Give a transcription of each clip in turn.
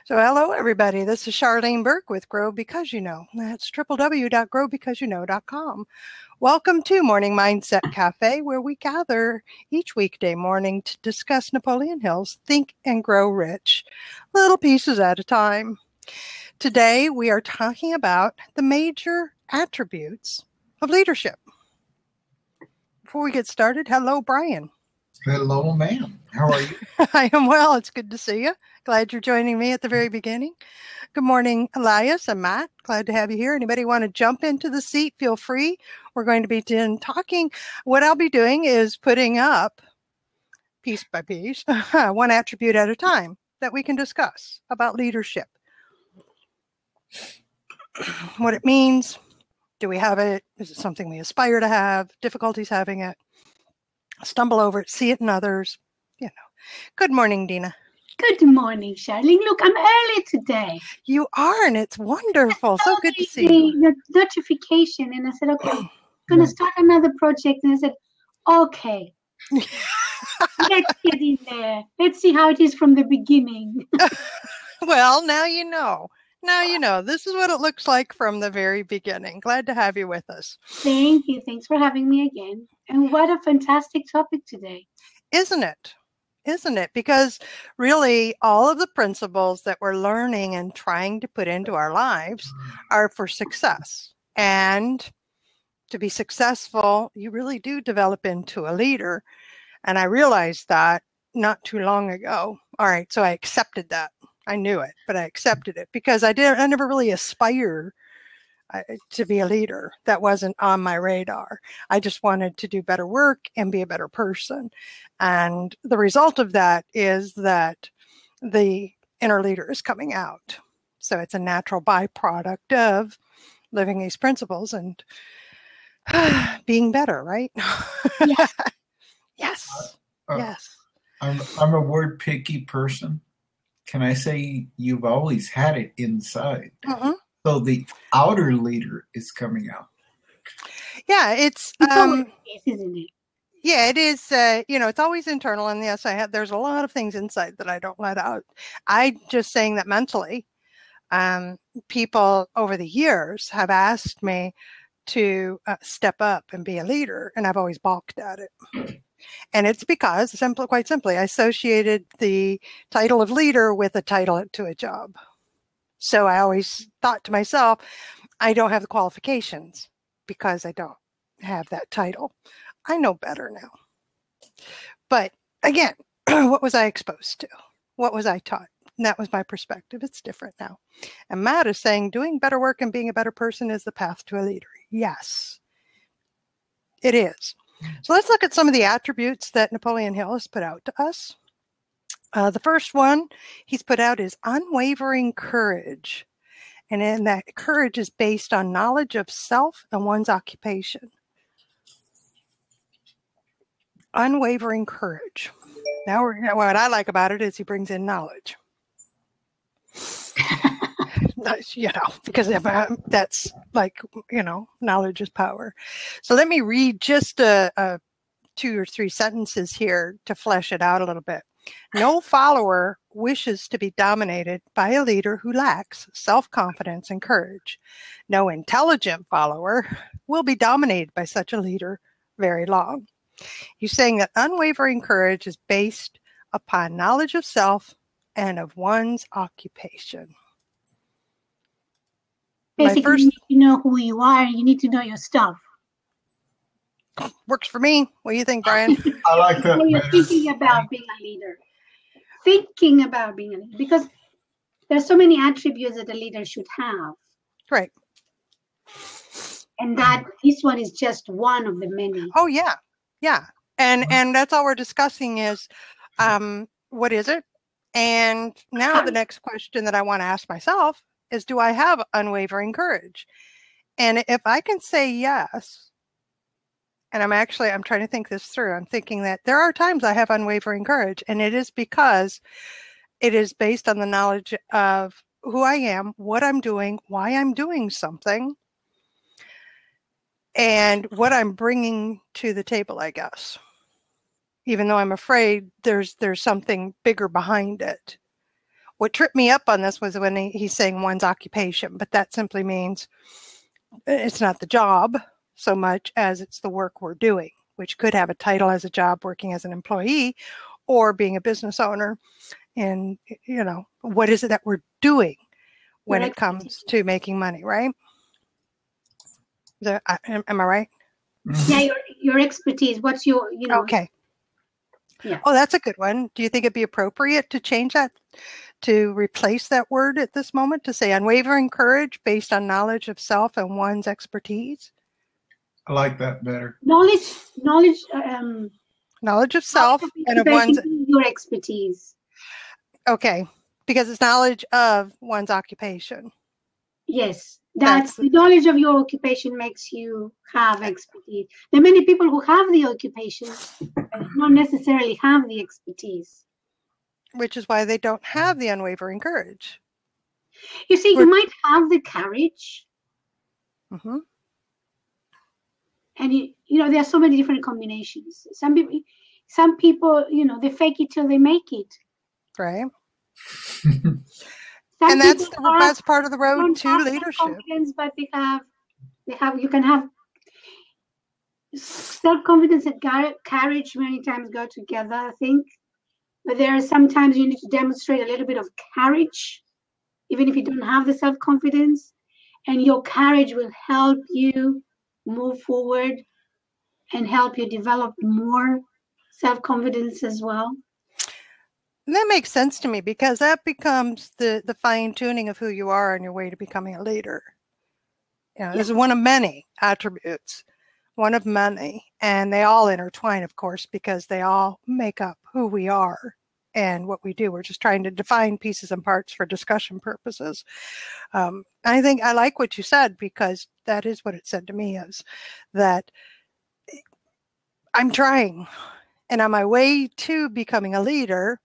So hello, everybody. This is Charlene Burke with Grow Because You Know. That's www.growbecauseyouknow.com. Welcome to Morning Mindset Cafe, where we gather each weekday morning to discuss Napoleon Hill's Think and Grow Rich, little pieces at a time. Today, we are talking about the major attributes of leadership. Before we get started, hello, Brian. Hello, ma'am. How are you? I am well. It's good to see you. Glad you're joining me at the very beginning. Good morning, Elias and Matt. Glad to have you here. Anybody want to jump into the seat? Feel free. We're going to be talking. What I'll be doing is putting up piece by piece, one attribute at a time that we can discuss about leadership. What it means. Do we have it? Is it something we aspire to have? Difficulties having it? Stumble over it, see it in others. You know. Good morning, Dina. Good morning, Charlene. Look, I'm early today. You are, and it's wonderful. So good to see you. The notification, and I said, okay, I'm going to start another project. And I said, okay, let's get in there. Let's see how it is from the beginning. Well, now you know. Now you know. This is what it looks like from the very beginning. Glad to have you with us. Thank you. Thanks for having me again. And what a fantastic topic today. Isn't it? Isn't it? Because really all of the principles that we're learning and trying to put into our lives are for success. And to be successful, you really do develop into a leader. And I realized that not too long ago. All right, so I accepted that. I knew it, but I accepted it because I never really aspired to be a leader. That wasn't on my radar. I just wanted to do better work and be a better person. And the result of that is that the inner leader is coming out. So it's a natural byproduct of living these principles and being better, right? Yeah. Yes. Yes. I'm a word picky person. Can I say you've always had it inside? Mm-hmm. So the outer leader is coming out. Yeah, it's isn't it? Yeah, it is. It's always internal, and yes, there's a lot of things inside that I don't let out. I'm just saying that mentally, people over the years have asked me to step up and be a leader, and I've always balked at it. And it's because, quite simply, I associated the title of leader with a title to a job. So I always thought to myself, I don't have the qualifications because I don't have that title. I know better now. But again, what was I exposed to? What was I taught? And that was my perspective. It's different now. And Matt is saying doing better work and being a better person is the path to a leader. Yes, it is. So let's look at some of the attributes that Napoleon Hill has put out to us. The first one he's put out is unwavering courage. And in that courage is based on knowledge of self and one's occupation. Unwavering courage. Now, what I like about it is he brings in knowledge. Because that's like, knowledge is power. So let me read just 2 or 3 sentences here to flesh it out a little bit. No follower wishes to be dominated by a leader who lacks self-confidence and courage. No intelligent follower will be dominated by such a leader very long. He's saying that unwavering courage is based upon knowledge of self and of one's occupation. Basically, you need to know who you are. You need to know your stuff. Works for me. What do you think, Brian? I like that. When you're thinking about being a leader. Thinking about being a leader. Because there's so many attributes that a leader should have. Right. And that this one is just one of the many. Oh, yeah. Yeah. And that's all we're discussing is what is it? And now the next question that I want to ask myself is, do I have unwavering courage? And if I can say yes, and I'm trying to think this through. I'm thinking that there are times I have unwavering courage, and it is because it is based on the knowledge of who I am, what I'm doing, why I'm doing something, and what I'm bringing to the table, I guess. Even though I'm afraid there's something bigger behind it. What tripped me up on this was when he's saying one's occupation, but that simply means it's not the job so much as it's the work we're doing, which could have a title as a job, working as an employee, or being a business owner. And, what is it that we're doing when it comes to making money, right? Am I right? Yeah, your expertise. What's your, Okay. Yeah. Oh, that's a good one. Do you think it'd be appropriate to change that, to replace that word at this moment, to say unwavering courage based on knowledge of self and one's expertise? I like that better. Knowledge of self and of one's your expertise. Okay, because it's knowledge of one's occupation. Yes, that's the knowledge of your occupation makes you have expertise. There are many people who have the occupation, but not necessarily have the expertise. Which is why they don't have the unwavering courage. You see, you might have the courage. Mm-hmm. And there are so many different combinations. Some people, they fake it till they make it. Right. And that's part of the road to leadership. But you can have self-confidence and courage many times go together, I think. But there are sometimes you need to demonstrate a little bit of courage, even if you don't have the self-confidence. And your courage will help you move forward and help you develop more self-confidence as well. And that makes sense to me, because that becomes the fine-tuning of who you are on your way to becoming a leader. This is one of many attributes, one of many, and they all intertwine, of course, because they all make up who we are and what we do. We're just trying to define pieces and parts for discussion purposes. I think I like what you said, because that is what it said to me, is that I'm trying, and on my way to becoming a leader,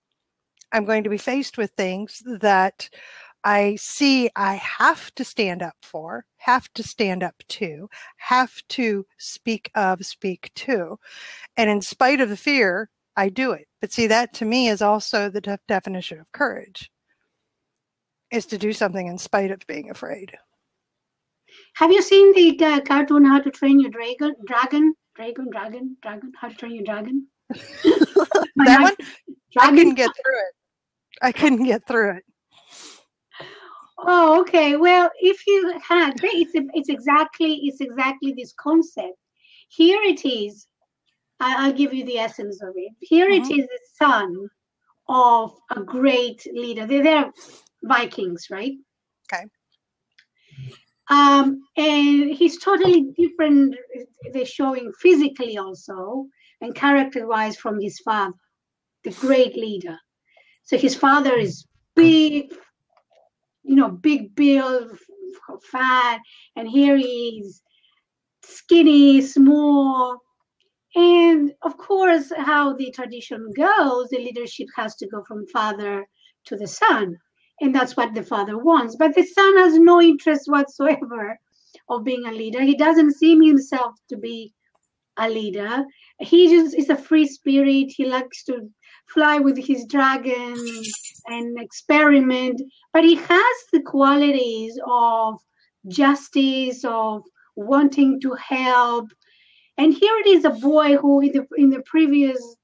I'm going to be faced with things that I see I have to stand up for, have to stand up to, have to speak to. And in spite of the fear, I do it. But see, that to me is also the definition of courage, is to do something in spite of being afraid. Have you seen the cartoon How to Train Your Dragon? How to Train Your Dragon? That one? I couldn't get through it. Oh, okay. Well, if you had, it's exactly this concept. Here it is. I'll give you the essence of it. Here it is, the son of a great leader. They're Vikings, right? Okay. And he's totally different. They're showing physically also and character-wise from his father, the great leader. So his father is big, big build, fat, and here he's skinny, small. And of course, how the tradition goes, the leadership has to go from father to the son. And that's what the father wants. But the son has no interest whatsoever of being a leader. He doesn't see himself to be a leader. He just is a free spirit. He likes to fly with his dragon and experiment. But he has the qualities of justice, of wanting to help. And here it is, a boy who in the previous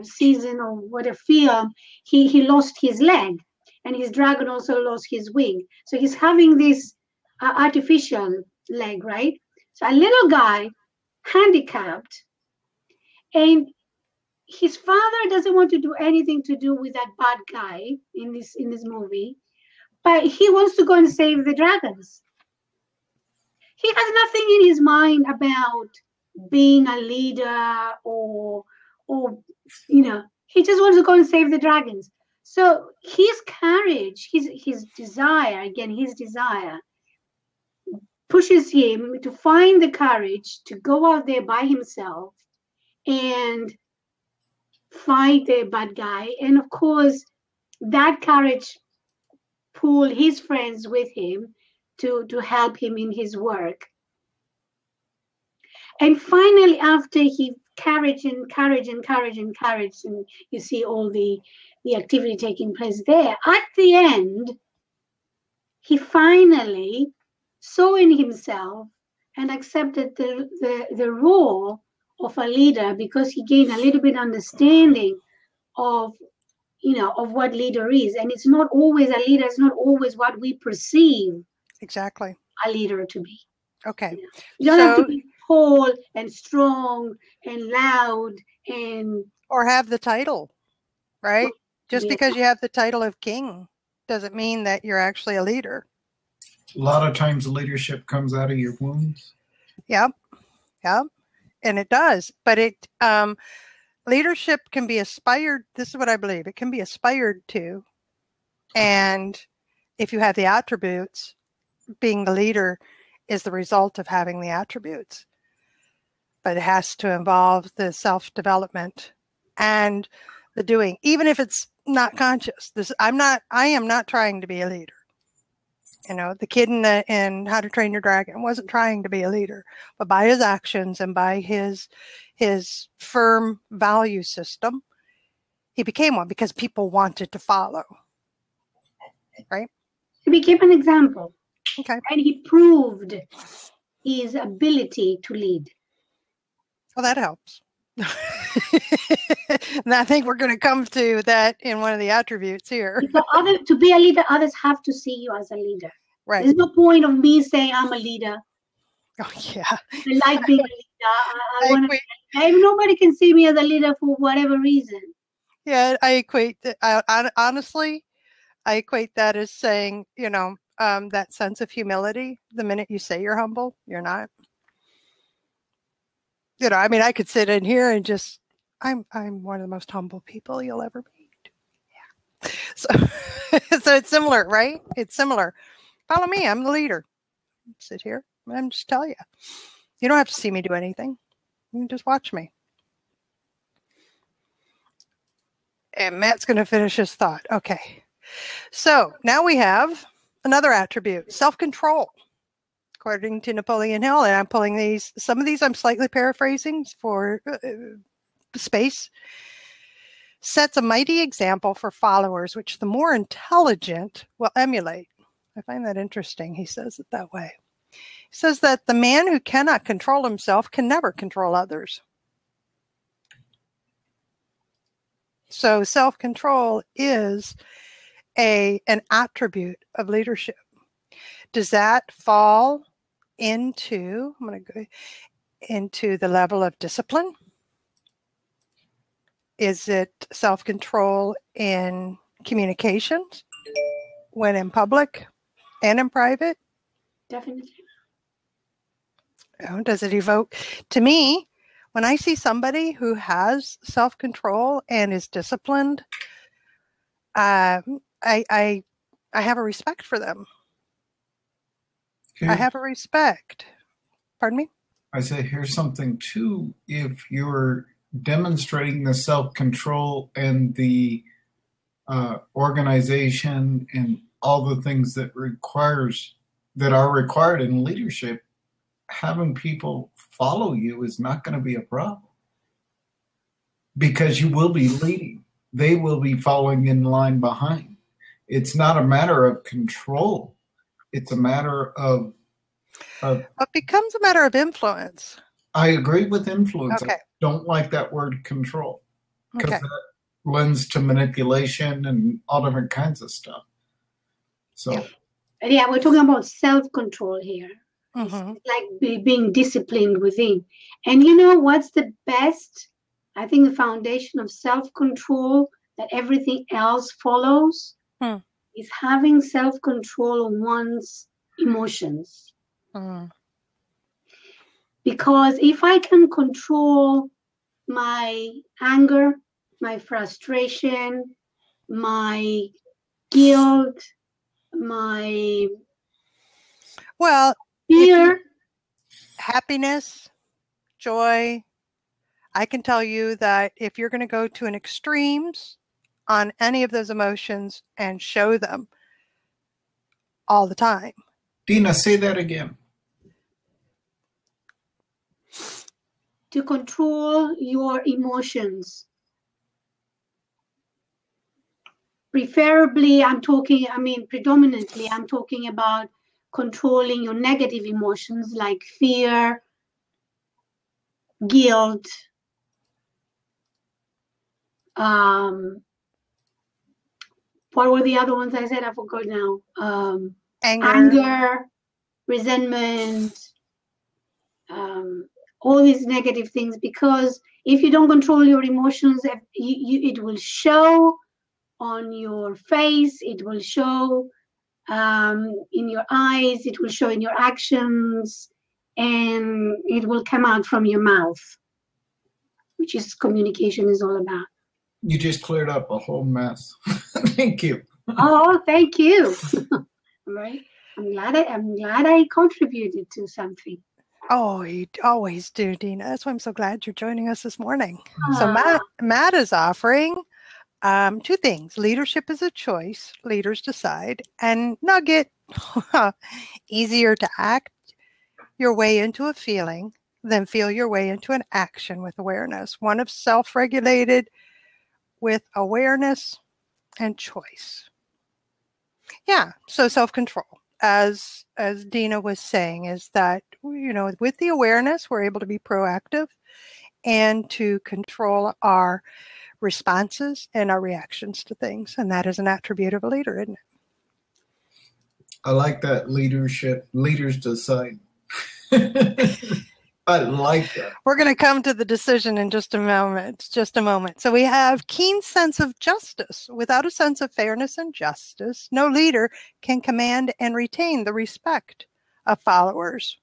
season or what a film, he lost his leg, and his dragon also lost his wing. So he's having this artificial leg, right? So a little guy, handicapped, and his father doesn't want to do anything to do with that bad guy in this movie, but he wants to go and save the dragons. He has nothing in his mind about being a leader or he just wants to go and save the dragons. So his courage, his desire pushes him to find the courage to go out there by himself and fight the bad guy. And of course, that courage pulled his friends with him to help him in his work. And finally, after he courage, and you see all the the activity taking place there. At the end, he finally saw in himself and accepted the role of a leader because he gained a little bit understanding of, of what leader is. And it's not always a leader, it's not always what we perceive Exactly. a leader to be. Okay. You don't have to be tall and strong and loud and or have the title, right? Just because you have the title of king doesn't mean that you're actually a leader. A lot of times leadership comes out of your wounds. Yep. And it does. But leadership can be aspired. This is what I believe. It can be aspired to. And if you have the attributes, being the leader is the result of having the attributes. But it has to involve the self-development and the doing, even if it's not conscious. I am not trying to be a leader. The kid in How to Train Your Dragon wasn't trying to be a leader, but by his actions and by his firm value system, he became one because people wanted to follow. Right? He became an example. Okay. And he proved his ability to lead. Well, that helps. And I think we're going to come to that in one of the attributes here. To be a leader, others have to see you as a leader. Right. There's no point of me saying I'm a leader. Oh, yeah. I like being a leader. Nobody can see me as a leader for whatever reason. Yeah, I equate honestly, I equate that as saying, that sense of humility. The minute you say you're humble, you're not. I could sit in here and just, I'm one of the most humble people you'll ever meet. Yeah. So it's similar, right? It's similar. Follow me. I'm the leader. Sit here. I'm just tell you. You don't have to see me do anything. You can just watch me. And Matt's going to finish his thought. Okay. So now we have another attribute, self-control. According to Napoleon Hill, and I'm pulling some of these I'm slightly paraphrasing for space, sets a mighty example for followers, which the more intelligent will emulate. I find that interesting. He says it that way. He says that the man who cannot control himself can never control others. So self-control is an attribute of leadership. Does that fall into, I'm going to go into the level of discipline? Is it self-control in communications when in public and in private? Definitely. Does it evoke, to me, when I see somebody who has self-control and is disciplined, I have a respect for them. I have a respect. Pardon me? I say here's something too. If you're demonstrating the self-control and the organization and all the things that are required in leadership, having people follow you is not going to be a problem. Because you will be leading. They will be following in line behind. It's not a matter of control. It's a matter of it becomes a matter of influence. I agree with influence. Okay. I don't like that word control because Okay. that lends to manipulation and all different kinds of stuff. So, yeah, we're talking about self-control here. Mm-hmm. It's like being disciplined within. And what's the best? I think the foundation of self-control that everything else follows is having self-control on one's emotions. Because if I can control my anger, my frustration, my guilt, my fear, happiness, joy, I can tell you that if you're going to go to an extremes on any of those emotions and show them all the time. Dina, say that again. To control your emotions. preferably, predominantly, I'm talking about controlling your negative emotions like fear, guilt, what were the other ones I said? I forgot now. Anger, resentment, all these negative things, because if you don't control your emotions, it will show on your face, it will show in your eyes, it will show in your actions, and it will come out from your mouth, which is communication is all about. You just cleared up a whole mess. Thank you. Oh, thank you. Right. I'm glad I contributed to something. Oh, you always do, Dina. That's why I'm so glad you're joining us this morning. So Matt is offering 2 things. Leadership is a choice. Leaders decide. And nugget, easier to act your way into a feeling than feel your way into an action with awareness. One of self-regulated with awareness and choice. Yeah, so self-control, as Dina was saying, is that, with the awareness, we're able to be proactive and to control our responses and our reactions to things. And that is an attribute of a leader, isn't it? I like that leadership. Leaders decide. I like that. We're going to come to the decision in just a moment. So we have keen sense of justice. Without a sense of fairness and justice, no leader can command and retain the respect of followers.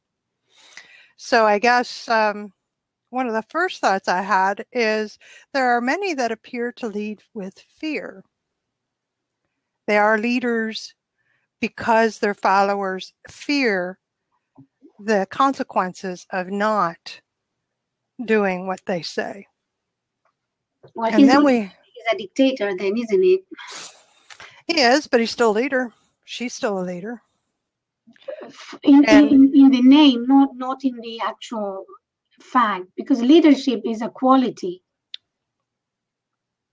So I guess one of the first thoughts I had is there are many that appear to lead with fear. They are leaders because their followers fear the consequences of not doing what they say. Well, he's a dictator then, isn't it? He is, but he's still a leader. She's still a leader. In the name, not in the actual fact, because leadership is a quality.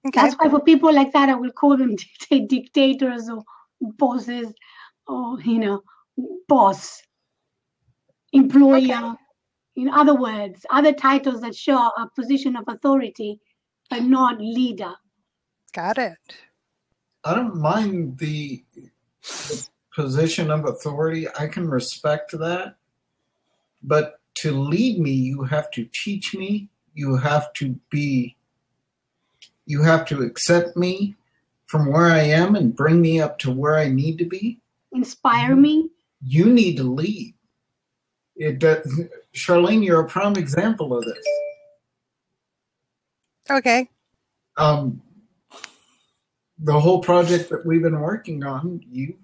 Okay. That's why for people like that, I will call them dictators or bosses, or boss, employer. Okay. In other words, other titles that show a position of authority, but not leader. Got it. I don't mind the position of authority. I can respect that. But to lead me, you have to teach me. You have to accept me from where I am and bring me up to where I need to be. Inspire me. You need to lead. Charlene, you're a prime example of this. Okay. The whole project that we've been working on, you,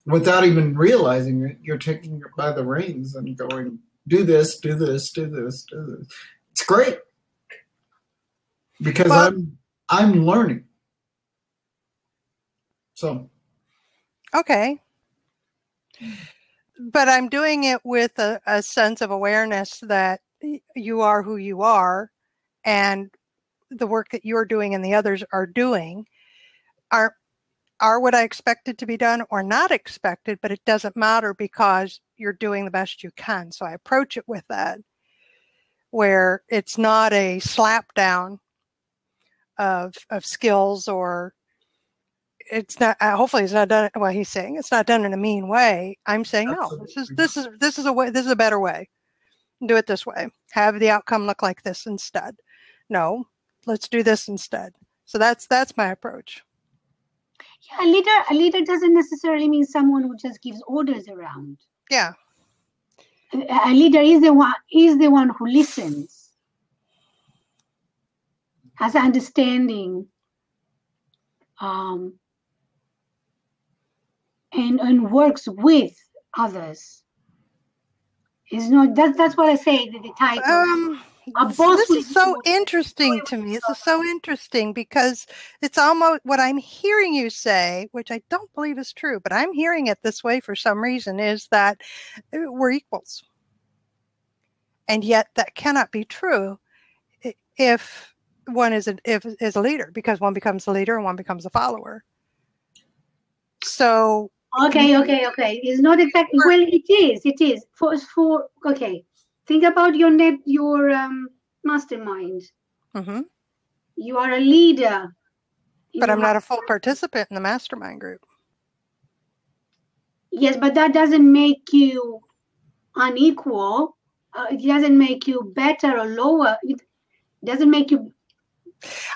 without even realizing it, you're taking it by the reins and going, do this, do this, do this, do this. It's great. Because I'm learning. So. Okay. But I'm doing it with a sense of awareness that you are who you are, and the work that you're doing and the others are doing are what I expected to be done or not expected, but it doesn't matter because you're doing the best you can. So I approach it with that, where it's not a slap down of skills, or it's not, hopefully it's not done, well, he's saying it's not done in a mean way. I'm saying, no, this is a way, this is a better way. Do it this way. Have the outcome look like this instead. No, let's do this instead. So that's my approach. Yeah, a leader doesn't necessarily mean someone who just gives orders around. Yeah. A leader is the one who listens, has understanding, and works with others. Is not that's what I say, the title. This is so interesting to me. This is so interesting because it's almost what I'm hearing you say, which I don't believe is true, but I'm hearing it this way for some reason, is that we're equals. And yet that cannot be true if one is a leader, because one becomes a leader and one becomes a follower. So Okay. It's not exactly, well, it is. Okay. Think about your mastermind. mm-hmm. You are a leader. But I'm not a full participant in the mastermind group. Yes, but that doesn't make you unequal. It doesn't make you better or lower. It doesn't make you.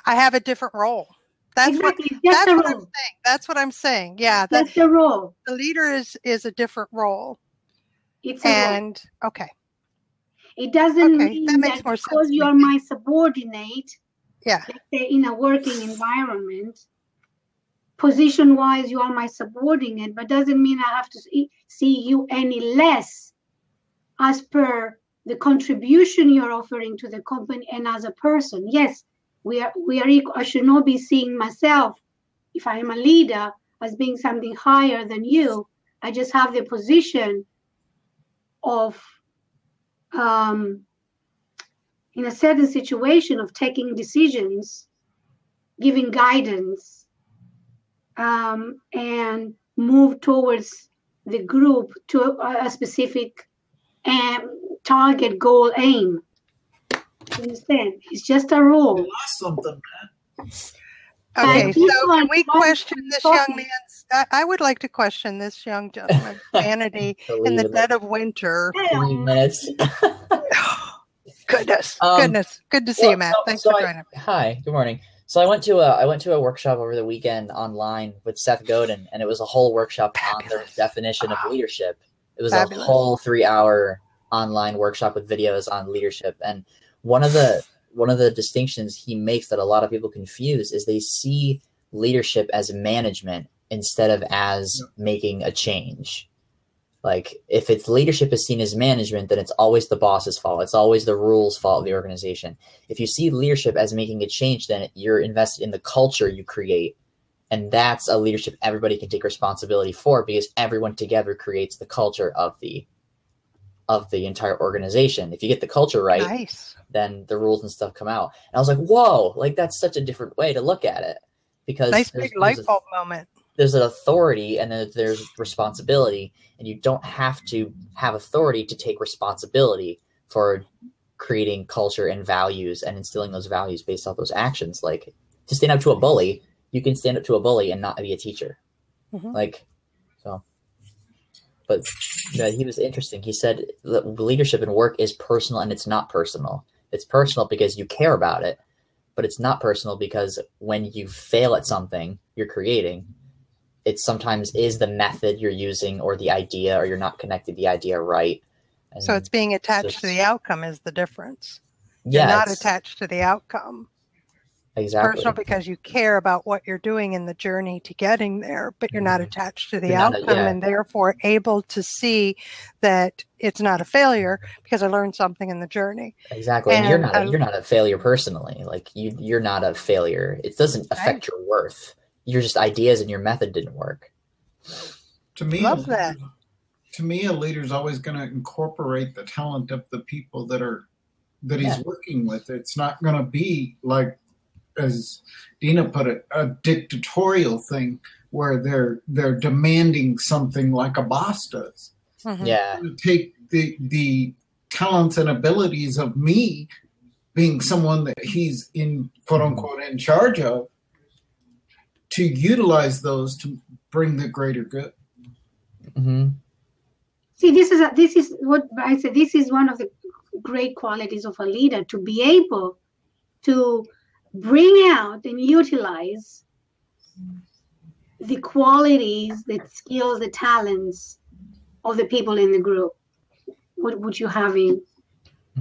I have a different role. That's exactly. what I'm saying. That's what I'm saying. Yeah, that's the role. The leader is a different role. It's a role. Okay. It doesn't mean that because you are my subordinate. Yeah. Let's say in a working environment, position-wise, you are my subordinate, but doesn't mean I have to see you any less as per the contribution you're offering to the company and as a person. Yes, we are equal. I should not be seeing myself, if I am a leader, as being something higher than you. I just have the position of, in a certain situation, of taking decisions, giving guidance, and move towards the group to a specific target, goal, aim. You understand? It's just a role. You lost something, man. Okay, so can we question this young man's? I would like to question this young gentleman's vanity in the dead of winter. 3 minutes. Goodness. Good to see you, Matt. Thanks for joining. Hi, good morning. So I went to a workshop over the weekend online with Seth Godin, and it was a whole workshop on the definition of leadership. It was a whole 3-hour online workshop with videos on leadership. And one of the distinctions he makes that a lot of people confuse is they see leadership as management instead of as making a change. Like, if it's leadership is seen as management, then it's always the boss's fault. It's always the rules' fault of the organization. If you see leadership as making a change, then you're invested in the culture you create. And that's a leadership everybody can take responsibility for, because everyone together creates the culture of the entire organization. If you get the culture right, then the rules and stuff come out. And I was like, whoa, like that's such a different way to look at it. Because nice big light bulb moment. There's an authority and then there's responsibility, and you don't have to have authority to take responsibility for creating culture and values and instilling those values based off those actions. Like, to stand up to a bully, you can stand up to a bully and not be a teacher. Mm-hmm. But he was interesting. He said that leadership in work is personal, and it's not personal. It's personal because you care about it, but it's not personal because when you fail at something you're creating, it sometimes is the method you're using or the idea, or you're not connecting the idea right. And so it's being attached to the outcome is the difference. Yeah, you're not attached to the outcome. Exactly. Personal because you care about what you're doing in the journey to getting there, but you're not attached to the outcome, and therefore able to see that it's not a failure because I learned something in the journey. Exactly. And you're not a failure personally. Like you're not a failure. It doesn't affect your worth. You're just ideas and your method didn't work. To me, love that. To me, a leader is always going to incorporate the talent of the people that he's working with. It's not going to be like, as Dina put it, a dictatorial thing where they're demanding something like a boss does. Mm-hmm. Yeah. Take the talents and abilities of me being someone that he's in, quote unquote, in charge of, to utilize those to bring the greater good. Mm-hmm. See, this is what I said. This is one of the great qualities of a leader, to be able to bring out and utilize the qualities, the skills, the talents of the people in the group, what you're having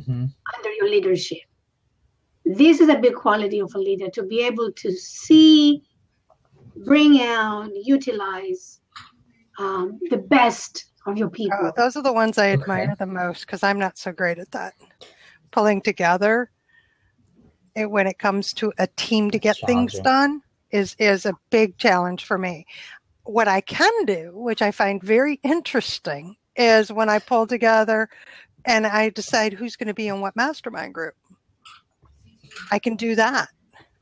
under your leadership. This is a big quality of a leader, to be able to see, bring out, utilize the best of your people. Oh, those are the ones I admire the most, because I'm not so great at that. Pulling together when it comes to a team to get things done is a big challenge for me. What I can do, which I find very interesting, is when I pull together and I decide who's going to be in what mastermind group. I can do that.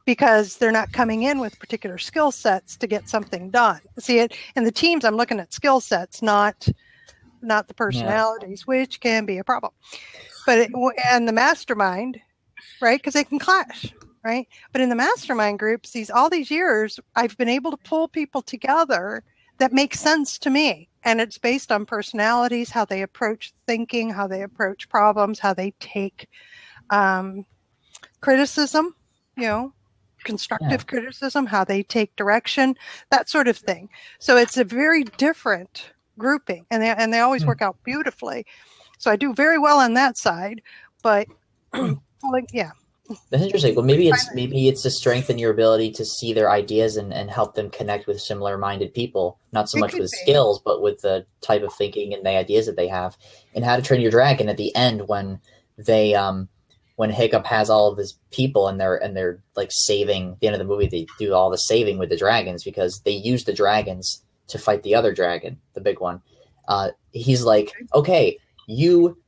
because they're not coming in with particular skill sets to get something done. See it in the teams. I'm looking at skill sets, not the personalities, which can be a problem. But and the mastermind, right? Because they can clash, right? But in the mastermind groups, all these years, I've been able to pull people together that make sense to me. And it's based on personalities, how they approach thinking, how they approach problems, how they take criticism, constructive criticism, how they take direction, that sort of thing. So it's a very different grouping, and they always work out beautifully. So I do very well on that side, but That's interesting. Well, maybe it's to strengthen your ability to see their ideas and help them connect with similar-minded people, not so much with skills, but with the type of thinking and the ideas that they have. And How to Train Your Dragon, at the end, when they when Hiccup has all of his people and they're like saving, at the end of the movie, they do all the saving with the dragons because they use the dragons to fight the other dragon, the big one. He's like, okay, you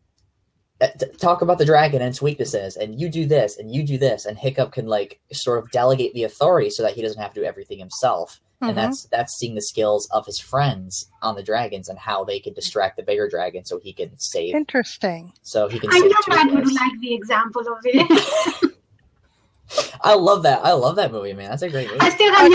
talk about the dragon and its weaknesses, and you do this and you do this, and Hiccup can like sort of delegate the authority so that he doesn't have to do everything himself. And that's seeing the skills of his friends on the dragons and how they can distract the bigger dragon so he can save. Interesting. So he can. I know Matt would like the example of it. I love that. I love that movie, man. That's a great movie. I still have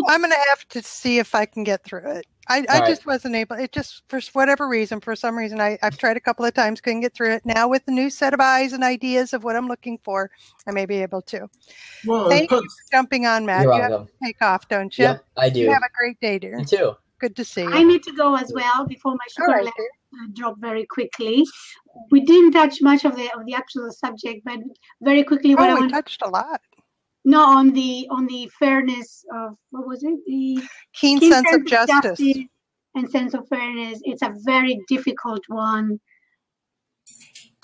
I'm going to have to see if I can get through it. I just wasn't able. It just, for whatever reason, for some reason, I've tried a couple of times, couldn't get through it. Now with the new set of eyes and ideas of what I'm looking for, I may be able to. Well, Thank you for jumping on, Matt. You're you welcome. have to take off, don't you? Yep, I do. You have a great day, dear. You too. Good to see you. I need to go as well before my sugar All right, level drop very quickly. We didn't touch much of the actual subject, but very quickly, we touched a lot. No, on the fairness of, what was it? The keen sense of justice and sense of fairness. It's a very difficult one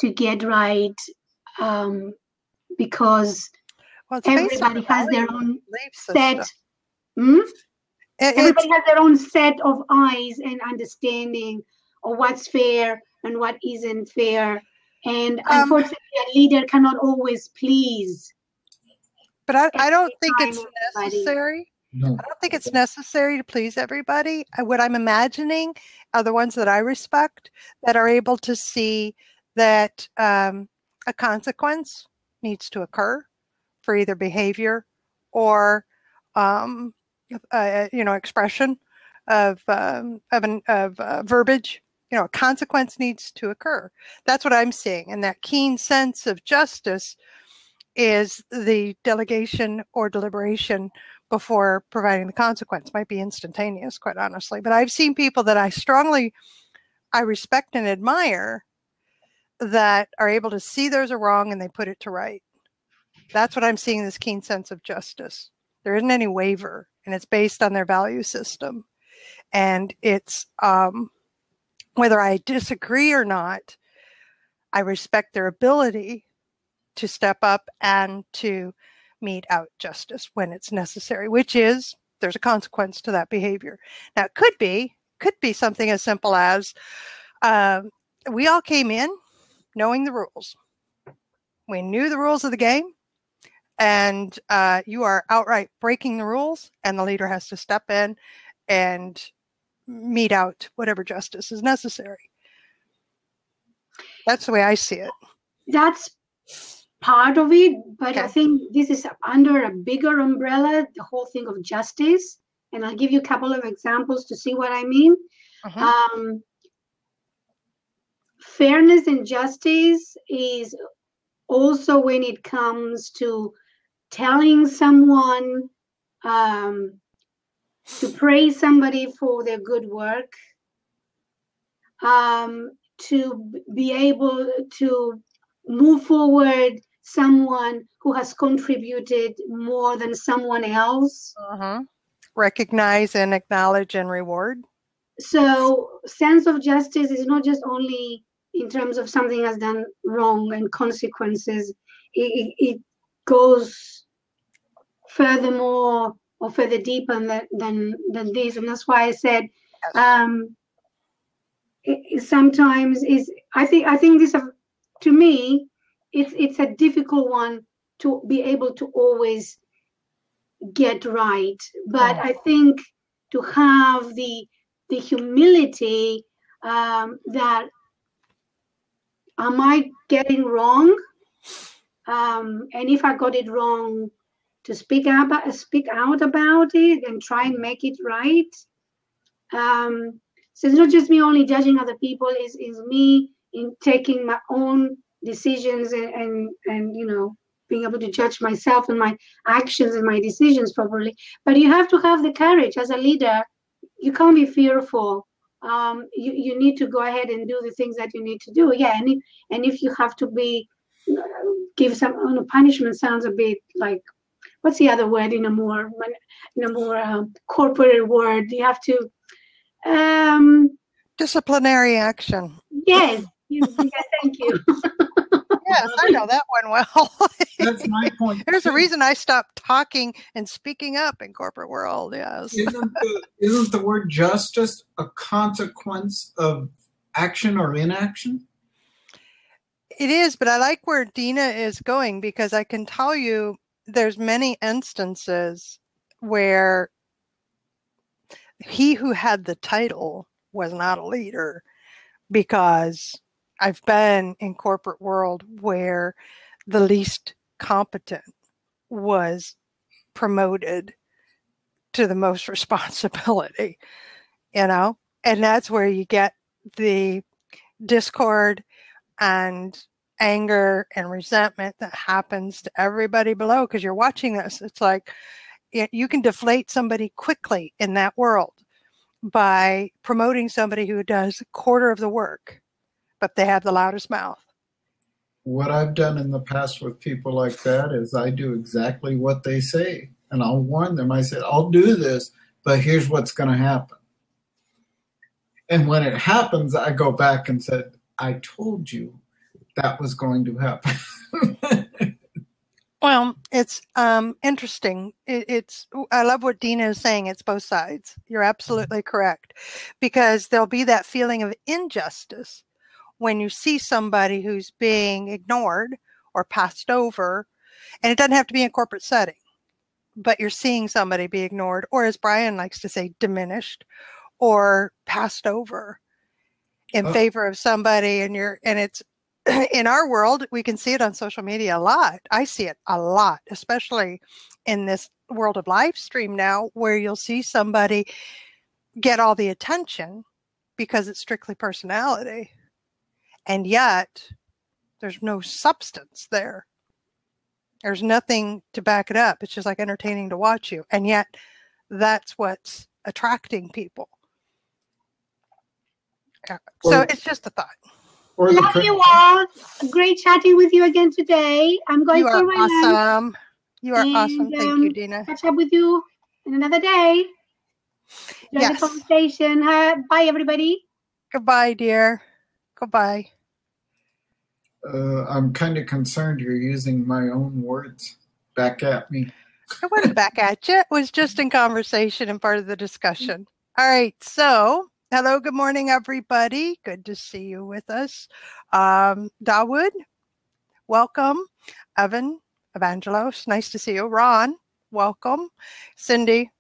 to get right, because everybody has their own set. Everybody has their own set of eyes and understanding of what's fair and what isn't fair. And unfortunately, a leader cannot always please. But I don't think it's necessary. No. I don't think it's necessary to please everybody. What I'm imagining are the ones that I respect that are able to see that a consequence needs to occur for either behavior or expression of verbiage. A consequence needs to occur. That's what I'm seeing, and that keen sense of justice is the delegation or deliberation before providing the consequence. Might be instantaneous, quite honestly. But I've seen people that I respect and admire that are able to see there's a wrong and they put it to right. That's what I'm seeing, this keen sense of justice. There isn't any waiver, and it's based on their value system. And it's whether I disagree or not, I respect their ability to step up and to mete out justice when it's necessary, which is there's a consequence to that behavior. Now, it could be something as simple as we all came in knowing the rules. We knew the rules of the game, and you are outright breaking the rules, and the leader has to step in and mete out whatever justice is necessary. That's the way I see it. That's part of it, but I think this is under a bigger umbrella, the whole thing of justice. And I'll give you a couple of examples to see what I mean. Fairness and justice is also when it comes to telling someone, to praise somebody for their good work, to be able to move forward someone who has contributed more than someone else. Recognize and acknowledge and reward. So sense of justice is not just only in terms of something has done wrong and consequences. It goes furthermore or further deeper than this. And that's why I said sometimes is I think this, to me, it's a difficult one to be able to always get right. But I think to have the humility that am I getting wrong? And if I got it wrong, to speak out about it and try and make it right. So it's not just me only judging other people, is me in taking my own decisions and being able to judge myself and my actions and my decisions properly. But you have to have the courage as a leader. You can't be fearful. You need to go ahead and do the things that you need to do. Yeah, and if you have to give some punishment, sounds a bit like, what's the other word in a more corporate word? You have to disciplinary action. Yes. Thank you. Yes, I know that one well. That's my point. There's a reason I stopped talking and speaking up in corporate world. Yes. Isn't the word justice a consequence of action or inaction? It is, but I like where Dina is going, because I can tell you there's many instances where he who had the title was not a leader, because I've been in corporate world where the least competent was promoted to the most responsibility, and that's where you get the discord and anger and resentment that happens to everybody below, because you're watching this. It's like you can deflate somebody quickly in that world by promoting somebody who does a quarter of the work, but they have the loudest mouth. What I've done in the past with people like that is I do exactly what they say, and I'll warn them. I said, I'll do this, but here's what's going to happen. And when it happens, I go back and said, I told you that was going to happen. Well, it's interesting. I love what Dina is saying. It's both sides. You're absolutely correct, because there'll be that feeling of injustice when you see somebody who's being ignored or passed over, and it doesn't have to be in a corporate setting, but you're seeing somebody be ignored, or as Brian likes to say, diminished or passed over in favor of somebody, and it's in our world, we can see it on social media a lot. I see it a lot, especially in this world of live stream now, where you'll see somebody get all the attention because it's strictly personality. And yet there's no substance there. There's nothing to back it up. It's just like entertaining to watch you. And yet that's what's attracting people. So it's just a thought. Love you all. Great chatting with you again today. I'm going for my awesome. You are awesome. Thank you, Dina. Catch up with you in another day. Enjoy the conversation. Bye, everybody. Goodbye, dear. Goodbye. I'm kind of concerned you're using my own words back at me. I wasn't back at you. It was just in conversation and part of the discussion. All right. So, hello. Good morning, everybody. Good to see you with us. Dawood, welcome. Evan, Evangelos, nice to see you. Ron, welcome. Cindy,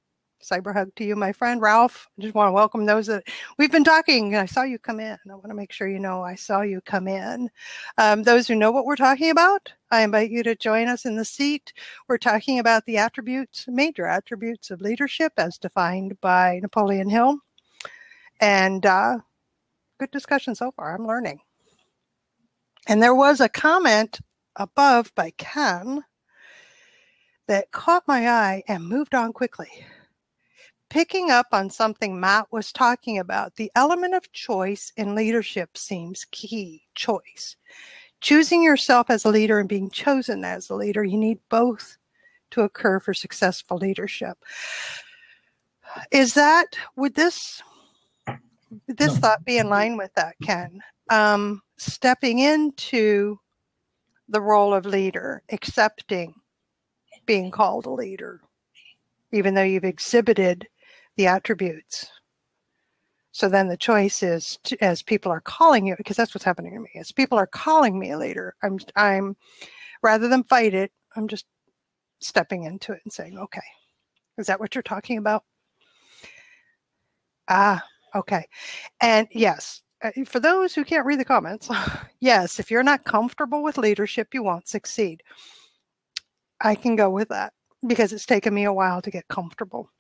cyber hug to you, my friend. Ralph, I just want to welcome those that we've been talking. I saw you come in. I want to make sure you know I saw you come in. Those who know what we're talking about, I invite you to join us in the seat. We're talking about the attributes, major attributes of leadership as defined by Napoleon Hill. And good discussion so far. I'm learning. And there was a comment above by Ken that caught my eye and moved on quickly. Picking up on something Matt was talking about, the element of choice in leadership seems key. Choice. Choosing yourself as a leader and being chosen as a leader, you need both to occur for successful leadership. Would this thought be in line with that, Ken? Stepping into the role of leader, accepting being called a leader, even though you've exhibited the attributes. So then the choice is, as people are calling you, because that's what's happening to me, as people are calling me a leader, I'm rather than fight it, I'm just stepping into it and saying, okay, Is that what you're talking about? Ah, okay. And yes, for those who can't read the comments, yes, if you're not comfortable with leadership, you won't succeed. I can go with that because it's taken me a while to get comfortable.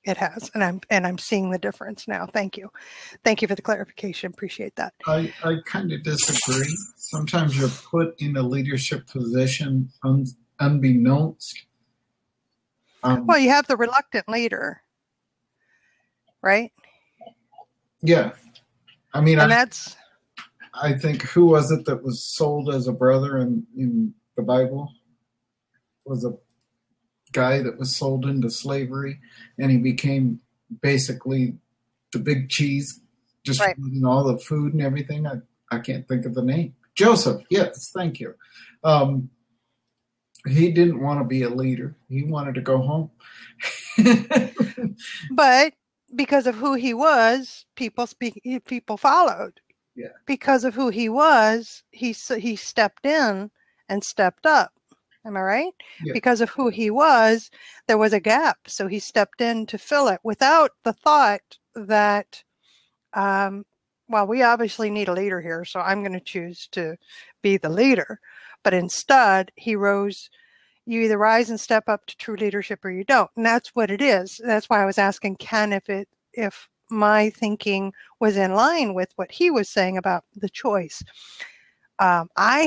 It has, and I'm seeing the difference now. Thank you for the clarification. Appreciate that. I kind of disagree. Sometimes you're put in a leadership position unbeknownst. Well, you have the reluctant leader, right? Yeah, I mean, and I think, who was it that was sold as a brother in the Bible? Was a guy that was sold into slavery, and he became basically the big cheese, distributing all the food and everything. I can't think of the name. Joseph, yes, thank you. He didn't want to be a leader. He wanted to go home. But because of who he was, people followed. Yeah. Because of who he was, he stepped in and stepped up. Am I right? Yeah. Because of who he was, there was a gap. So he stepped in to fill it without the thought that, well, we obviously need a leader here, so I'm going to choose to be the leader. But instead, he rose. You either rise and step up to true leadership or you don't. And that's what it is. That's why I was asking Ken if my thinking was in line with what he was saying about the choice. I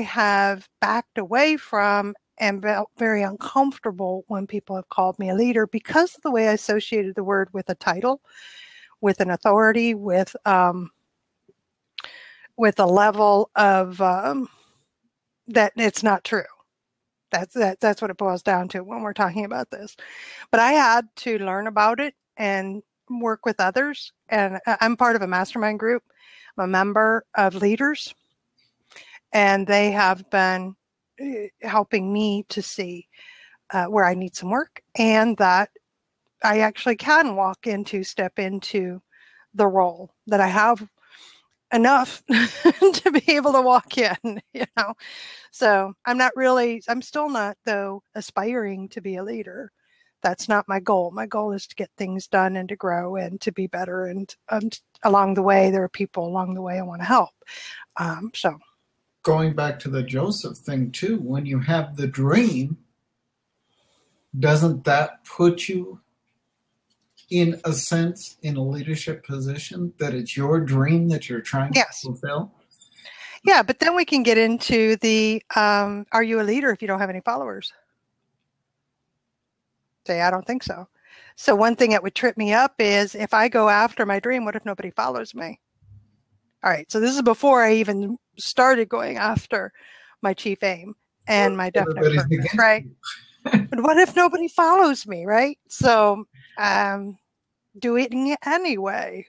have backed away from and felt very uncomfortable when people have called me a leader because of the way I associated the word with a title, with an authority, with a level of that it's not true. That's what it boils down to when we're talking about this. But I had to learn about it and work with others. And I'm part of a mastermind group. I'm a member of leaders. And they have been helping me to see where I need some work and that I actually can step into the role, that I have enough to be able to walk in, So I'm still not, though, aspiring to be a leader. That's not my goal. My goal is to get things done and to grow and to be better. And along the way, there are people along the way I want to help. So going back to the Joseph thing too, when you have the dream, doesn't that put you in a sense in a leadership position, that it's your dream that you're trying to fulfill? Yeah, but then we can get into the, are you a leader if you don't have any followers? Say, I don't think so. So one thing that would trip me up is if I go after my dream, what if nobody follows me? All right, so this is before I even started going after my chief aim and my definite purpose, right? But what if nobody follows me, right? So doing it anyway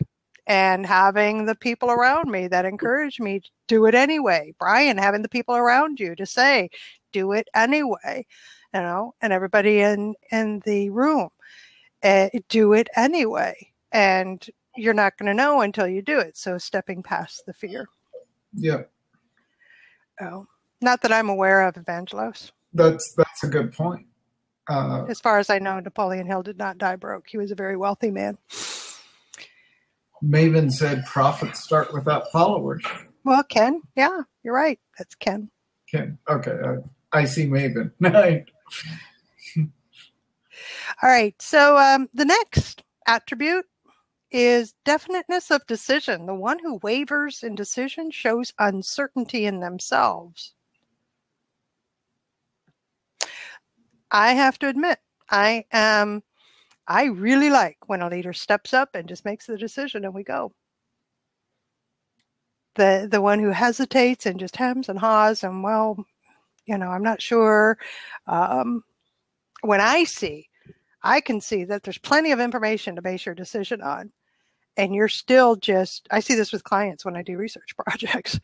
and having the people around me that encourage me to do it anyway. Brian, having the people around you to say, do it anyway, and everybody in the room, do it anyway. And you're not going to know until you do it. So stepping past the fear. Yeah. Oh, not that I'm aware of, Evangelos. That's a good point. As far as I know, Napoleon Hill did not die broke. He was a very wealthy man. Maven said prophets start without followers. Well, Ken, yeah, you're right. That's Ken. Ken, okay. I see Maven. Right. All right. So the next attribute is definiteness of decision. The one who wavers in decision shows uncertainty in themselves. I have to admit, I really like when a leader steps up and just makes the decision and we go. The one who hesitates and just hems and haws and, well, I'm not sure. When I can see that there's plenty of information to base your decision on. And you're still I see this with clients when I do research projects.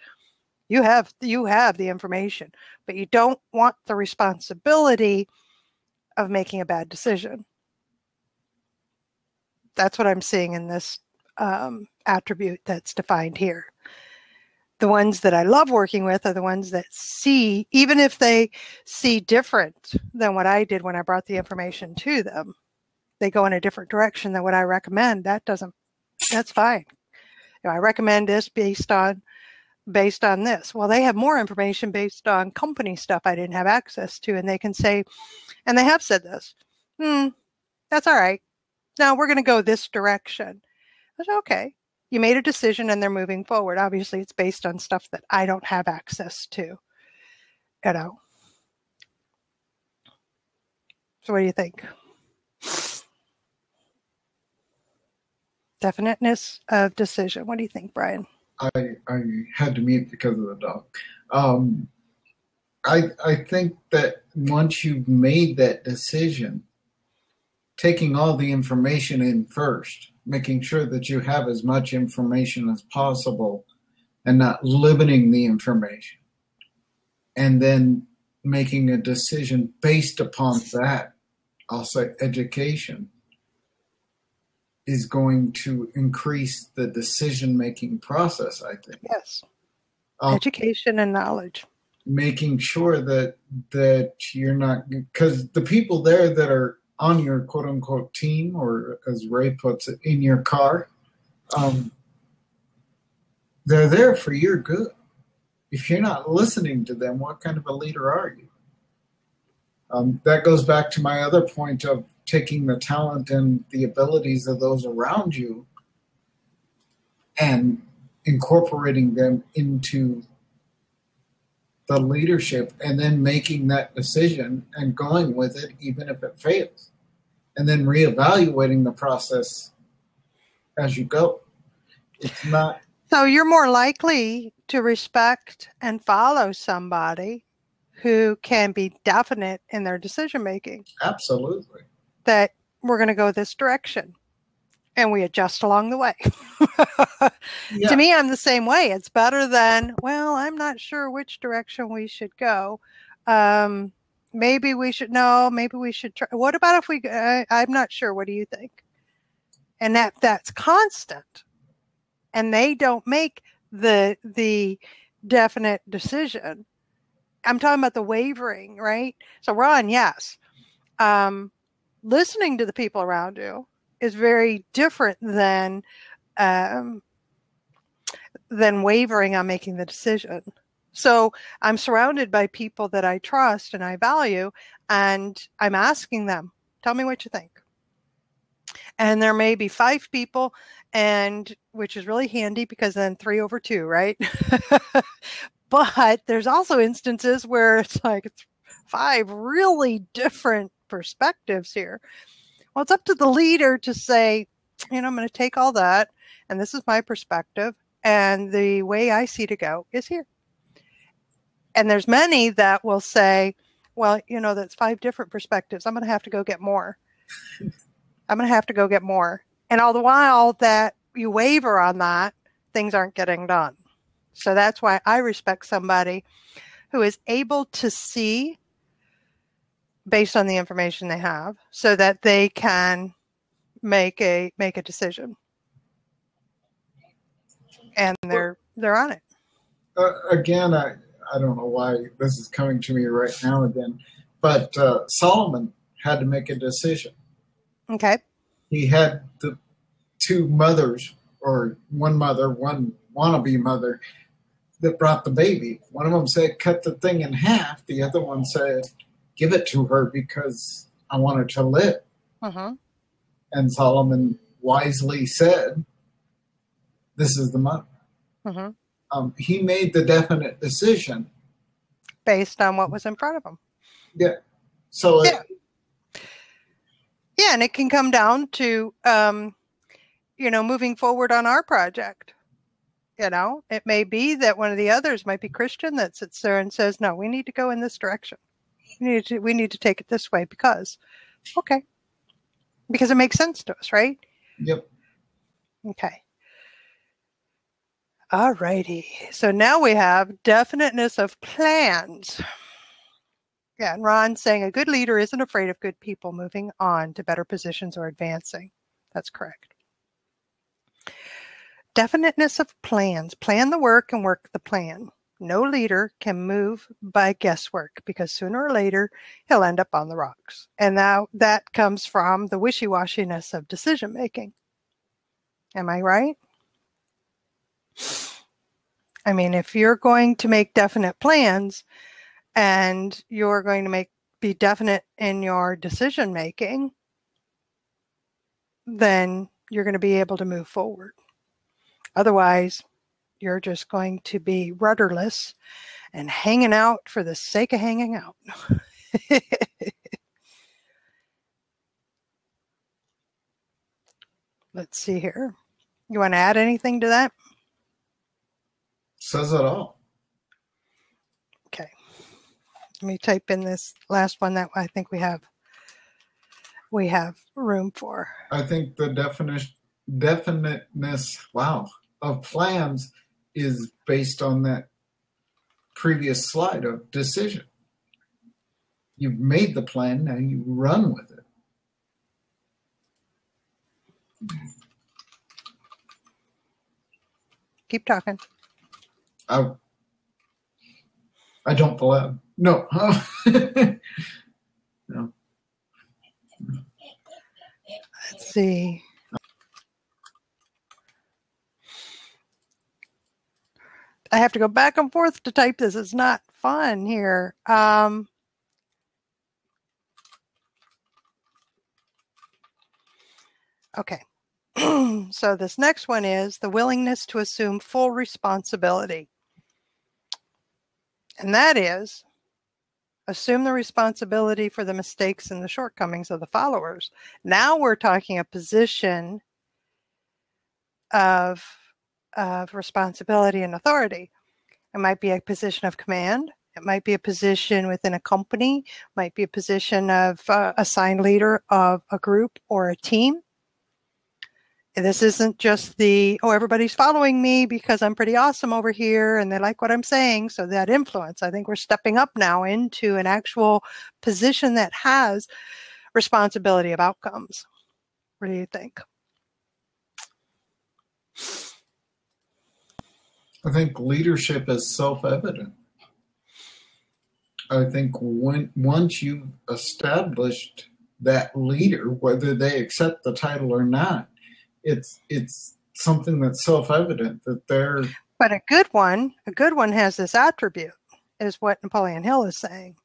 You have the information, but you don't want the responsibility of making a bad decision. That's what I'm seeing in this attribute that's defined here. the ones that I love working with are the ones that see, even if they see different than what I did when I brought the information to them, they go in a different direction than what I recommend. That's fine. I recommend this based on this. Well, they have more information based on company stuff I didn't have access to, and they can say, and they have said this, that's all right. Now we're going to go this direction. I said, okay. You made a decision and they're moving forward. Obviously, it's based on stuff that I don't have access to, you know. So what do you think? Definiteness of decision. What do you think, Brian? I had to mute because of the dog. I think that once you've made that decision, taking all the information in first, making sure that you have as much information as possible and not limiting the information, and then making a decision based upon that, I'll say education, is going to increase the decision-making process, I think. Yes. Education and knowledge. Making sure that you're not, because the people there that are on your quote-unquote team, or as Ray puts it, in your car, they're there for your good. If you're not listening to them, what kind of a leader are you? That goes back to my other point of taking the talent and the abilities of those around you and incorporating them into the leadership, and then making that decision and going with it even if it fails, and then reevaluating the process as you go. It's not. So you're more likely to respect and follow somebody who can be definite in their decision making. Absolutely. That we're going to go this direction, and we adjust along the way. Yeah. To me, I'm the same way. It's better than, well, I'm not sure which direction we should go. Maybe we should try. What about if we, I'm not sure. What do you think? And that's constant. And they don't make the definite decision. I'm talking about the wavering, right? So Ron, yes. Listening to the people around you is very different than wavering on making the decision. So I'm surrounded by people that I trust and I value, and I'm asking them, tell me what you think. And there may be 5 people, and which is really handy because then 3/2, right? But there's also instances where it's like 5 really different perspectives here. Well, it's up to the leader to say, I'm going to take all that, and this is my perspective, and the way I see to go is here. And there's many that will say, well, that's 5 different perspectives. I'm going to have to go get more. And all the while that you waver on that, things aren't getting done. So that's why I respect somebody who is able to see based on the information they have, so that they can make a decision, and they're on it. Again, I don't know why this is coming to me right now again, but Solomon had to make a decision. Okay. He had the 2 mothers, or one mother, one wannabe mother, that brought the baby. One of them said, cut the thing in half. The other one said, give it to her because I want her to live. Uh-huh. And Solomon wisely said, this is the mother. Uh-huh. He made the definite decision. Based on what was in front of him. Yeah. So yeah. And it can come down to, moving forward on our project. It may be that one of the others might be Christian that sits there and says, no, we need to go in this direction. We need to take it this way because it makes sense to us, right? Yep. Okay. All righty. So now we have definiteness of plans. Yeah, and Ron's saying a good leader isn't afraid of good people moving on to better positions or advancing. That's correct. Definiteness of plans. Plan the work and work the plan. No leader can move by guesswork because sooner or later he'll end up on the rocks. And now that comes from the wishy-washiness of decision making. Am I right? I mean, if you're going to make definite plans and you're going to be definite in your decision making, then you're going to be able to move forward. Otherwise, you're just going to be rudderless and hanging out for the sake of hanging out. Let's see here. You want to add anything to that? Says it all. Okay. Let me type in this last one that I think we have room for. I think the definiteness, of plans is based on that previous slide of decision. You've made the plan, now you run with it. Keep talking. I don't believe. No. No. Let's see. I have to go back and forth to type this. It's not fun here. Okay. So this next one is the willingness to assume full responsibility. And that is assume the responsibility for the mistakes and the shortcomings of the followers. Now we're talking a position of responsibility and authority. It might be a position of command. It might be a position within a company. It might be a position of assigned leader of a group or a team. This isn't just everybody's following me because I'm pretty awesome over here and they like what I'm saying. So that influence, I think we're stepping up now into an actual position that has responsibility of outcomes. What do you think? I think leadership is self-evident. I think once you've established that leader, whether they accept the title or not, it's something that's self-evident that they're. But a good one has this attribute, is what Napoleon Hill is saying.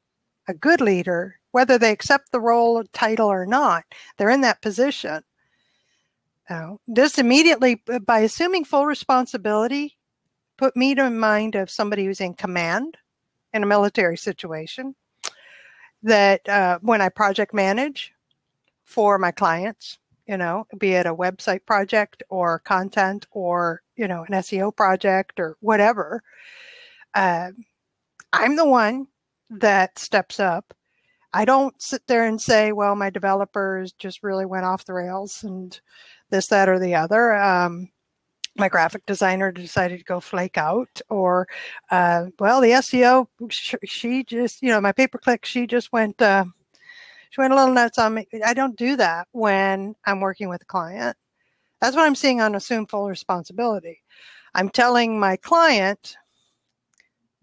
A good leader, whether they accept the role or title or not, they're in that position. Just immediately, by assuming full responsibility, put me to mind of somebody who's in command in a military situation, that when I project manage for my clients, be it a website project or content or, an SEO project or whatever, I'm the one that steps up. I don't sit there and say, well, my developers just really went off the rails and this, that, or the other. My graphic designer decided to go flake out, or, the SEO, she just, my pay-per-click, she went a little nuts on me. I don't do that when I'm working with a client. That's what I'm seeing on assume full responsibility. I'm telling my client,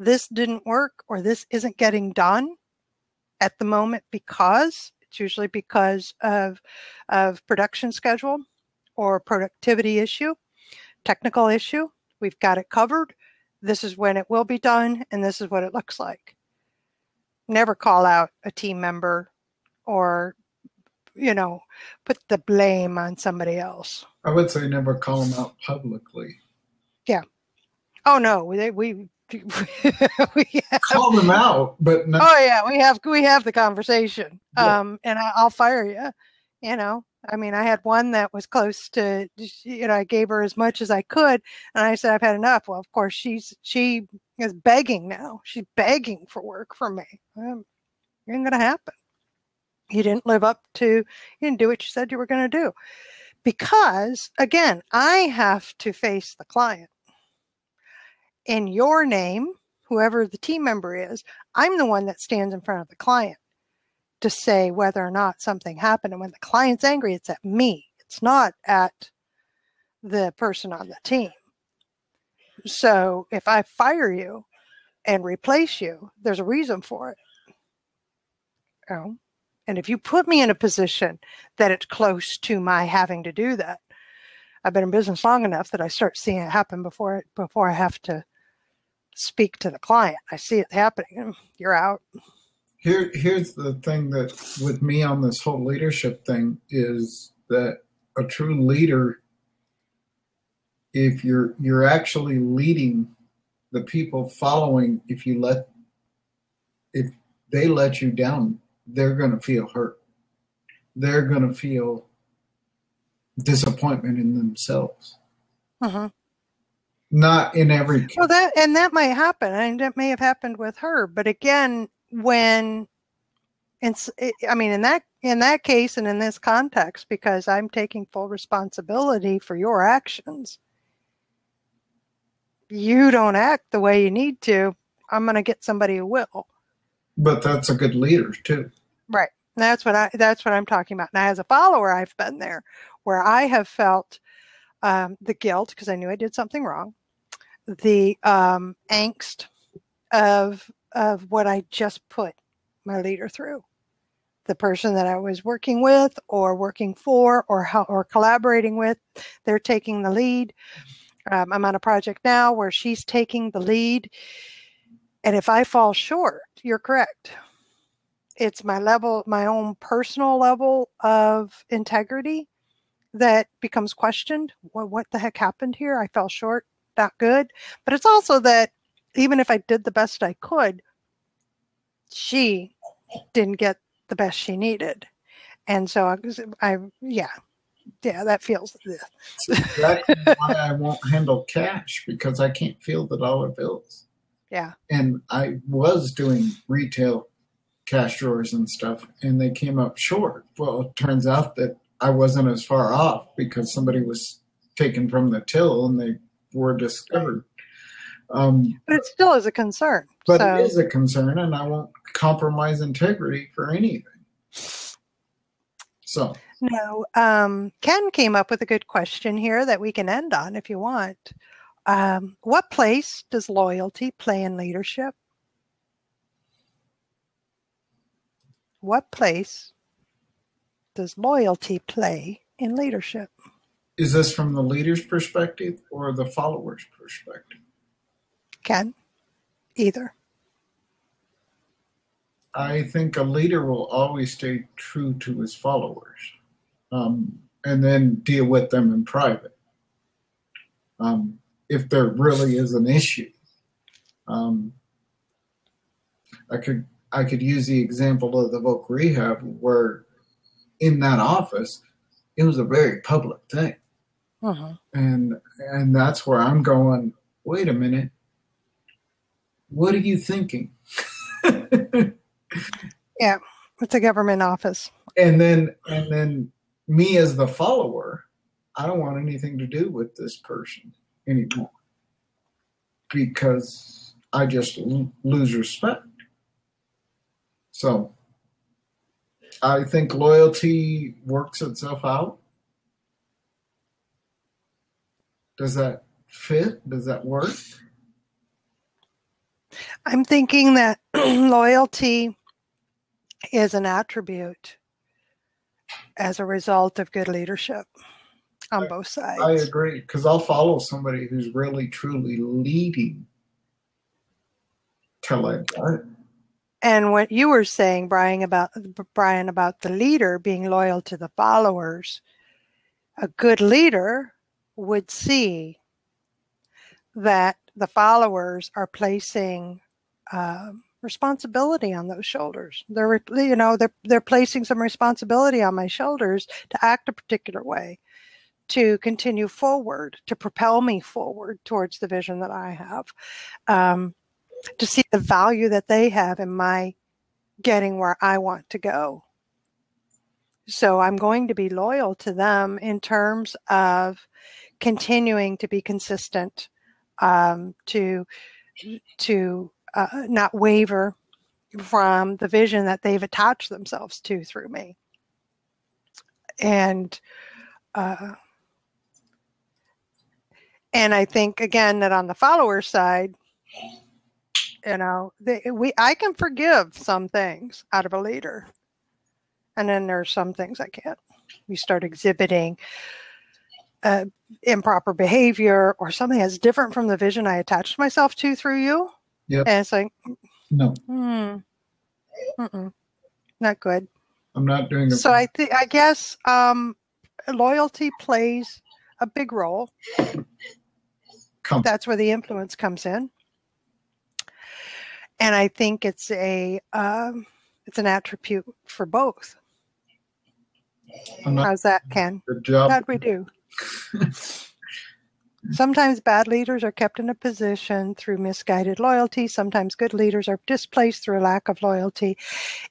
this didn't work or this isn't getting done at the moment because it's usually because of production schedule or productivity issue, technical issue. We've got it covered. This is when it will be done, and this is what it looks like. Never call out a team member or, put the blame on somebody else. I would say never call them out publicly. Yeah. Oh no, we call them out, but no. Oh yeah, we have the conversation. Yeah. And I'll fire you. I had one that was close to, I gave her as much as I could, and I said, I've had enough. Well, of course, she is begging now. She's begging for work from me. It ain't going to happen. You didn't you didn't do what you said you were going to do. Because, again, I have to face the client. In your name, whoever the team member is, I'm the one that stands in front of the client to say whether or not something happened. And when the client's angry, it's at me. It's not at the person on the team. So if I fire you and replace you, there's a reason for it. And if you put me in a position that it's close to my having to do that, I've been in business long enough that I start seeing it happen before I have to speak to the client. I see it happening. You're out. Here's the thing that with me on this whole leadership thing is that a true leader, if you're actually leading the people following, if they let you down, they're going to feel hurt. They're going to feel disappointment in themselves. Uh-huh. Not in every case. Well, that might happen, and that may have happened with her. But again, in that case and in this context, because I'm taking full responsibility for your actions, you don't act the way you need to, I'm going to get somebody who will. But that's a good leader too. Right. That's what I'm talking about. Now, as a follower, I've been there where I have felt the guilt because I knew I did something wrong, the angst of what I just put my leader through, the person that I was working with or working for or collaborating with. They're taking the lead. I'm on a project now where she's taking the lead. And if I fall short, you're correct. It's my own personal level of integrity that becomes questioned. Well, what the heck happened here? I fell short. Not good. But it's also that even if I did the best I could, she didn't get the best she needed. And so that feels. That's exactly why I won't handle cash, because I can't feel the dollar bills. Yeah. And I was doing retail cash drawers and stuff, and they came up short. Well, it turns out that I wasn't as far off because somebody was taken from the till and they were discovered. But it still is a concern. But it is a concern, and I won't compromise integrity for anything. So. No, Ken came up with a good question here that we can end on if you want. What place does loyalty play in leadership? What place does loyalty play in leadership? Is this from the leader's perspective or the follower's perspective? Ken? Either. I think a leader will always stay true to his followers, and then deal with them in private. If there really is an issue, I could use the example of the Voc Rehab, where in that office, it was a very public thing. Uh-huh. And that's where I'm going, wait a minute, what are you thinking? Yeah, it's a government office. And then me as the follower, I don't want anything to do with this person anymore because I just lose respect. So I think loyalty works itself out. Does that fit? Does that work? I'm thinking that loyalty is an attribute as a result of good leadership on both sides. I agree, because I'll follow somebody who's really, truly leading till I die. And what you were saying, Brian, about the leader being loyal to the followers, a good leader would see that the followers are placing responsibility on those shoulders. They're placing some responsibility on my shoulders to act a particular way, to continue forward, to propel me forward towards the vision that I have, to see the value that they have in my getting where I want to go. So I'm going to be loyal to them in terms of continuing to be consistent, to not waver from the vision that they've attached themselves to through me. And And I think, again, that on the follower side, I can forgive some things out of a leader. And then there's some things I can't. We start exhibiting improper behavior or something that's different from the vision I attached myself to through you. Yep. And it's like, no, not good. I'm not doing it. So I guess loyalty plays a big role. That's where the influence comes in. And I think it's an attribute for both. How's that, Ken? Good job. How'd we do? Sometimes bad leaders are kept in a position through misguided loyalty. Sometimes good leaders are displaced through a lack of loyalty.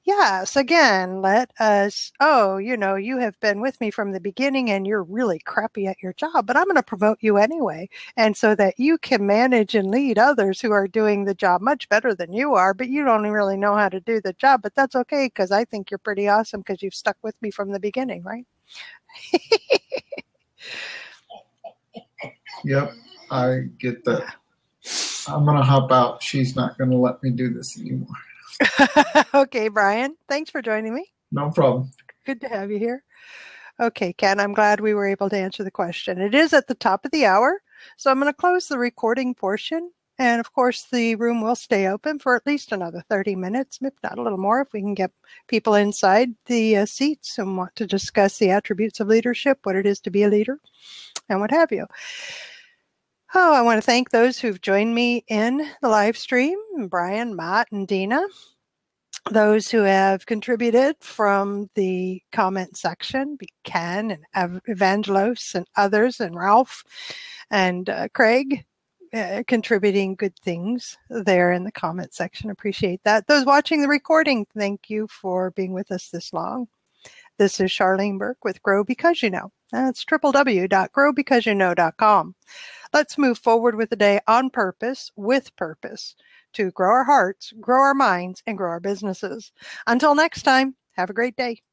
Yes, again, let us, you have been with me from the beginning and you're really crappy at your job, but I'm going to promote you anyway. And so that you can manage and lead others who are doing the job much better than you are, but you don't really know how to do the job. But that's okay, because I think you're pretty awesome because you've stuck with me from the beginning, right? Yep, I get that. I'm going to hop out. She's not going to let me do this anymore. Okay, Brian, thanks for joining me. No problem. Good to have you here. Okay, Ken, I'm glad we were able to answer the question. It is at the top of the hour, so I'm going to close the recording portion. And of course, the room will stay open for at least another 30 minutes, if not a little more, if we can get people inside the seats and want to discuss the attributes of leadership, what it is to be a leader, and what have you. Oh, I want to thank those who've joined me in the live stream, Brian, Matt, and Dina. Those who have contributed from the comment section, Ken and Evangelos and others, and Ralph and Craig, contributing good things there in the comment section. Appreciate that. Those watching the recording, thank you for being with us this long. This is Charlene Burke with Grow Because You Know. That's www.growbecauseyouknow.com. Let's move forward with the day on purpose, with purpose, to grow our hearts, grow our minds, and grow our businesses. Until next time, have a great day.